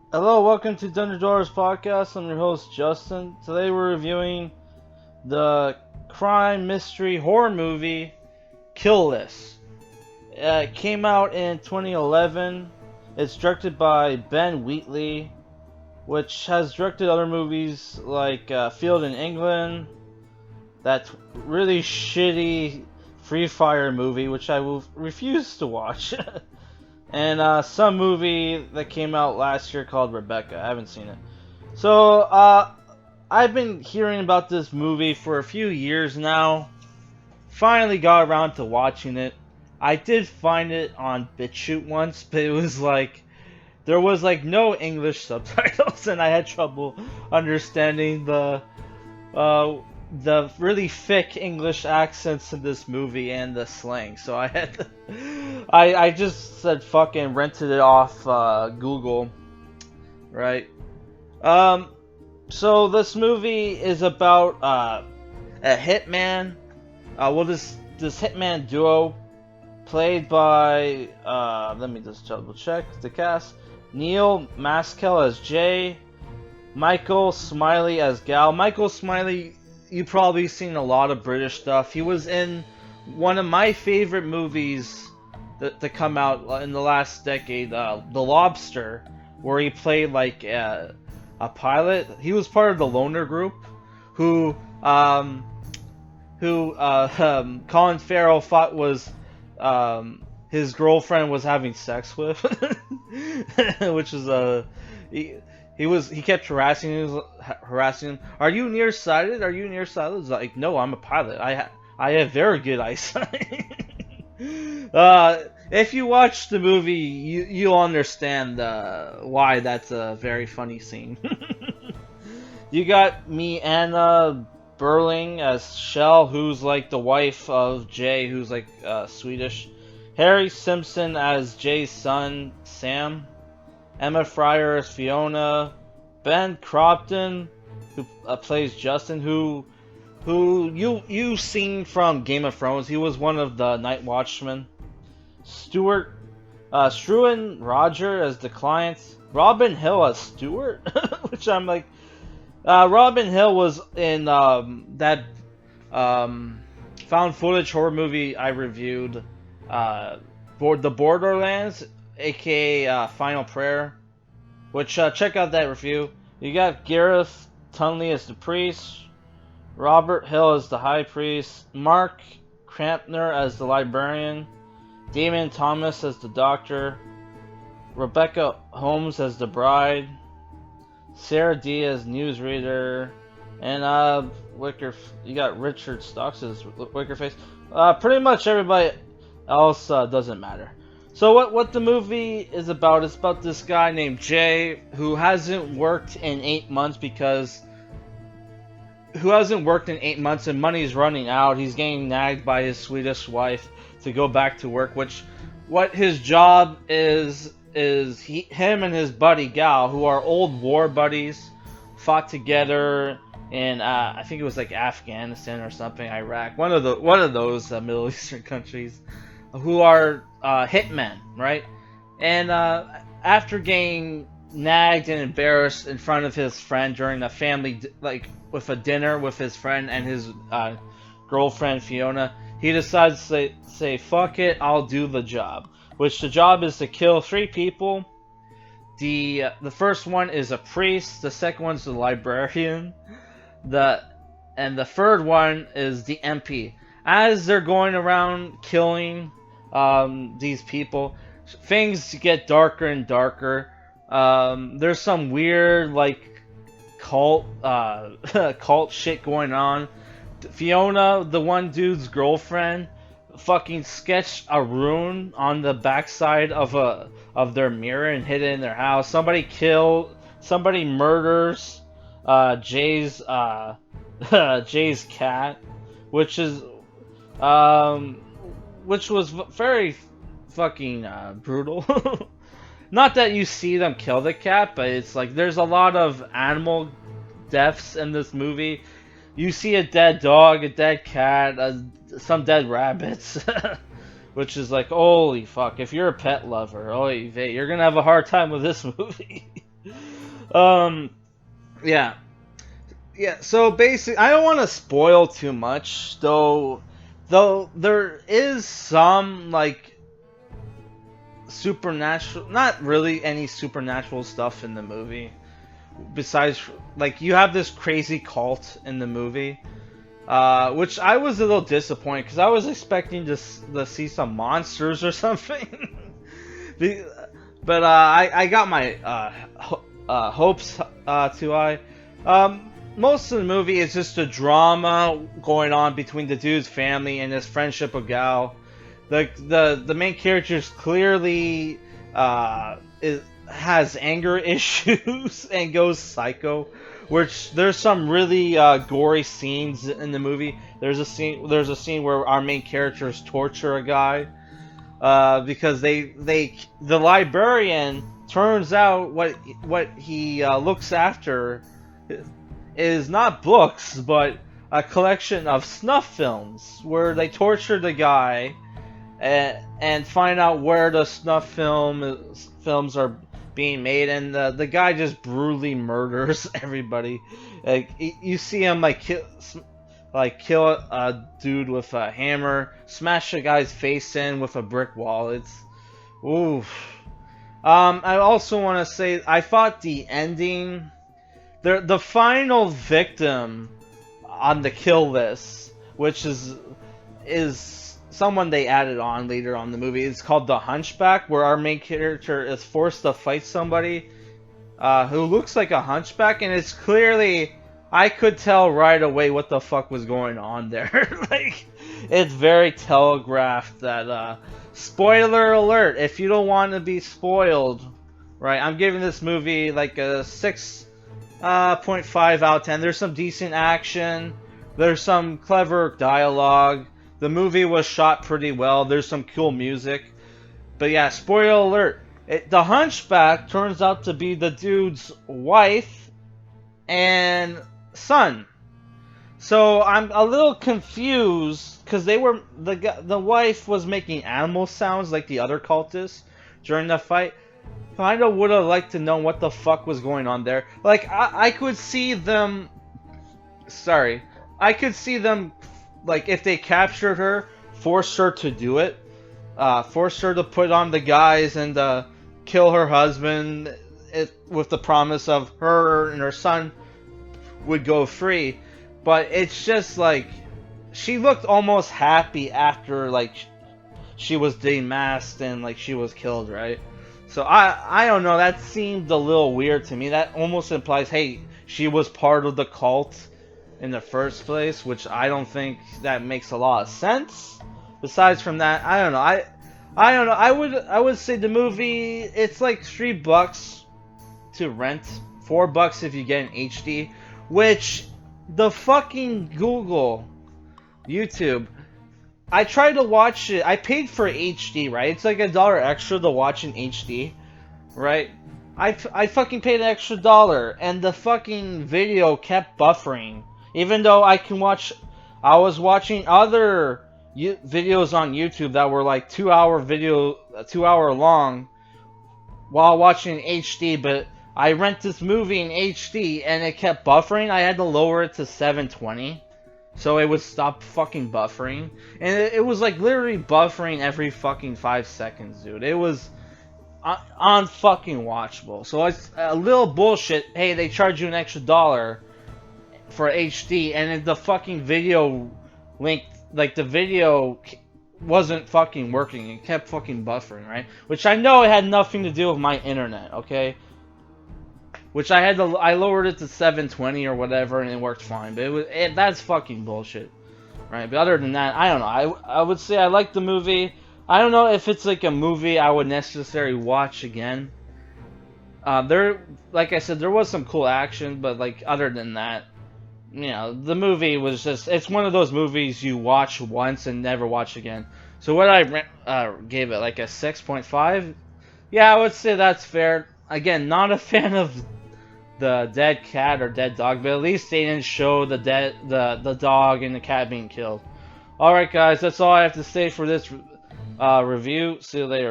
Hello, welcome to Dungeon Doors Podcast. I'm your host, Justin. Today we're reviewing the crime mystery horror movie Kill List. It came out in 2011. It's directed by Ben Wheatley, which has directed other movies like Field in England, that really shitty Free Fire movie, which I will refuse to watch. And some movie that came out last year called Rebecca. I haven't seen it. So, I've been hearing about this movie for a few years now. Finally got around to watching it. I did find it on BitChute once, but it was like there was like no English subtitles, and I had trouble understanding uh, the really thick English accents in this movie and the slang. So I had to, I just said fucking rented it off Google, right? Um, so this movie is about a hitman. This hitman duo played by let me just double check the cast. Neil Maskell as Jay, Michael Smiley as Gal. Michael Smiley, you've probably seen a lot of British stuff. He was in one of my favorite movies to come out in the last decade, The Lobster, where he played like a pilot. He was part of the Loner Group, who um, Colin Farrell thought was his girlfriend was having sex with, which is he kept harassing him. Are you nearsighted? Are you nearsighted? He's like, no, I'm a pilot. I have very good eyesight. If you watch the movie, you'll understand why that's a very funny scene. You got MyAnna Buring as Shell, who's like the wife of Jay, who's like Swedish. Harry Simpson as Jay's son, Sam. Emma Fryer as Fiona. Ben Crompton, who plays Justin, who you've seen from Game of Thrones. He was one of the Night Watchmen. Struan Roger as the client. Robin Hill as Stuart, which I'm like, Robin Hill was in that found footage horror movie I reviewed, the Borderlands, aka Final Prayer, which check out that review. You got Gareth Tunley as the priest, Robert Hill as the high priest, Mark Crampner as the librarian, Damon Thomas as the doctor, Rebecca Holmes as the bride, Sarah D as newsreader, and you got Richard Stocks as Wickerface. Pretty much everybody else doesn't matter. So what the movie is about? It's about this guy named Jay who hasn't worked in 8 months and money's running out. He's getting nagged by his Swedish wife to go back to work. What his job is him and his buddy Gal, who are old war buddies, fought together in I think it was like Afghanistan or something, Iraq, one of those Middle Eastern countries, who are hitmen, right? And after getting nagged and embarrassed in front of his friend during a family with a dinner with his friend and his girlfriend Fiona, he decides to say fuck it, I'll do the job. Which the job is to kill 3 people. The first one is a priest. The second one's the librarian. And the third one is the MP. As they're going around killing these people, things get darker and darker. There's some weird like cult cult shit going on. Fiona, the one dude's girlfriend, fucking sketched a rune on the backside of their mirror and hid it in their house. Somebody murders Jay's Jay's cat, which is which was very fucking brutal. Not that you see them kill the cat, but it's like there's a lot of animal deaths in this movie. You see a dead dog, a dead cat, some dead rabbits, which is like, holy fuck, if you're a pet lover, oy vey, you're gonna have a hard time with this movie. um, yeah, yeah. So basically, I don't want to spoil too much, though. Though there is some like supernatural, not really any supernatural stuff in the movie. Besides, like you have this crazy cult in the movie, which I was a little disappointed because I was expecting to see some monsters or something. But I got my hopes too high. Most of the movie is just a drama going on between the dude's family and his friendship with Gal. The main character is clearly has anger issues and goes psycho. Which there's some really gory scenes in the movie. There's a scene where our main characters torture a guy because the librarian, turns out what he looks after is not books but a collection of snuff films where they torture the guy and find out where the snuff films are being made, and the guy just brutally murders everybody. Like you see him kill a dude with a hammer, smash a guy's face in with a brick wall. It's oof. I also want to say I thought the ending, the final victim on the kill list, which is someone they added on later on in the movie. It's called the Hunchback, where our main character is forced to fight somebody who looks like a hunchback, and it's clearly, I could tell right away what the fuck was going on there. Like, it's very telegraphed that, spoiler alert, if you don't want to be spoiled, right, I'm giving this movie like a 6.5 out of 10. There's some decent action, there's some clever dialogue, the movie was shot pretty well, there's some cool music, but yeah, spoiler alert, the Hunchback turns out to be the dude's wife and son. So I'm a little confused because the wife was making animal sounds like the other cultists during the fight. Kinda would have liked to know what the fuck was going on there. Like I could see them. Sorry, I could see them, like, if they captured her, force her to do it, force her to put on the guise and kill her husband, with the promise of her and her son would go free. But it's just like, she looked almost happy after, like, she was demasked and, like, she was killed, right? So I don't know, that seemed a little weird to me. That almost implies, hey, she was part of the cult in the first place, which I don't think that makes a lot of sense. Besides from that, I don't know. I don't know. I would say the movie, it's like $3 to rent, $4 if you get an HD, which the fucking YouTube, I tried to watch it. I paid for HD, right? It's like $1 extra to watch in HD, right? I fucking paid an extra $1, and the fucking video kept buffering. Even though I was watching other videos on YouTube that were like 2 hour long, while watching HD, but I rent this movie in HD and it kept buffering. I had to lower it to 720. So it would stop fucking buffering. And it was like literally buffering every fucking 5 seconds, dude. It was unfucking watchable. So it's a little bullshit. Hey, they charge you an extra $1 for HD, and the fucking video link, like the video wasn't fucking working. It kept fucking buffering, right? Which I know it had nothing to do with my internet, okay? Which I lowered it to 720 or whatever, and it worked fine. But that's fucking bullshit, right? But other than that, I don't know. I would say I like the movie. I don't know if it's like a movie I would necessarily watch again. Like I said, there was some cool action, but like other than that, you know, the movie was just, it's one of those movies you watch once and never watch again. So what I gave it, like a 6.5? Yeah, I would say that's fair. Again, not a fan of the dead cat or dead dog, but at least they didn't show the dog and the cat being killed. Alright guys, that's all I have to say for this review. See you later.